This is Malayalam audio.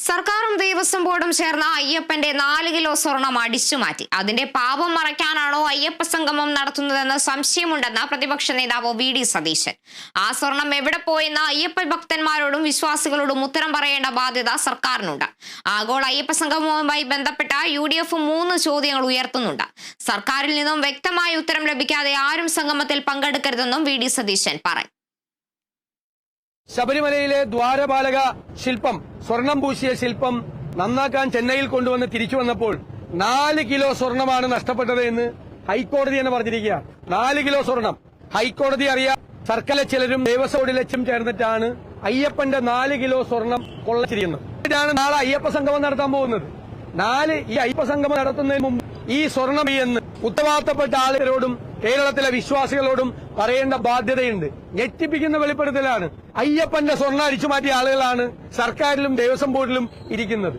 സർക്കാരും ദേവസ്വം ബോർഡും ചേർന്ന അയ്യപ്പന്റെ 4 കിലോ സ്വർണം അടിച്ചുമാറ്റി. അതിന്റെ പാപം മറയ്ക്കാനാണോ അയ്യപ്പ സംഗമം നടത്തുന്നതെന്ന് സംശയമുണ്ടെന്ന് പ്രതിപക്ഷ നേതാവ് വി.ഡി. സതീശൻ. ആ സ്വർണം എവിടെ പോയെന്ന് അയ്യപ്പ ഭക്തന്മാരോടും വിശ്വാസികളോടും ഉത്തരം പറയേണ്ട ബാധ്യത സർക്കാരിനുണ്ട്. ആഗോള അയ്യപ്പ സംഗമവുമായി ബന്ധപ്പെട്ട UDF 3 ചോദ്യങ്ങൾ ഉയർത്തുന്നുണ്ട്. സർക്കാരിൽ നിന്നും വ്യക്തമായ ഉത്തരം ലഭിക്കാതെ ആരും സംഗമത്തിൽ പങ്കെടുക്കരുതെന്നും വി.ഡി. സതീശൻ പറഞ്ഞു. ശബരിമലയിലെ ദ്വാരപാലക ശില്പം, സ്വർണം പൂശിയ ശില്പം നന്നാക്കാൻ ചെന്നൈയിൽ കൊണ്ടുവന്ന് തിരിച്ചു വന്നപ്പോൾ 4 കിലോ സ്വർണമാണ് നഷ്ടപ്പെട്ടത് എന്ന് ഹൈക്കോടതി തന്നെ പറഞ്ഞിരിക്കുക. 4 കിലോ സ്വർണം ഹൈക്കോടതി അറിയാം. സർക്കാരിലെ ചിലരും ദേവസ്വം ബോർഡിലെ ചേർന്നിട്ടാണ് അയ്യപ്പന്റെ 4 കിലോ സ്വർണം കൊള്ളച്ചിരിക്കുന്നത്. ഇതാണ് നാളെ അയ്യപ്പ സംഗമം നടത്താൻ പോകുന്നത്. ഈ അയ്യപ്പ സംഗമം നടത്തുന്നതിന് മുമ്പ് ഈ സ്വർണം എന്ന് ഉത്തരവാദിത്തപ്പെട്ട ആളുകളോടും കേരളത്തിലെ വിശ്വാസികളോടും പറയേണ്ട ബാധ്യതയുണ്ട്. ഞെട്ടിപ്പിക്കുന്ന വെളിപ്പെടുത്തലാണ്. അയ്യപ്പന്റെ സ്വർണം അടിച്ചുമാറ്റിയ ആളുകളാണ് സർക്കാരിലും ദേവസ്വം ബോർഡിലും ഇരിക്കുന്നത്.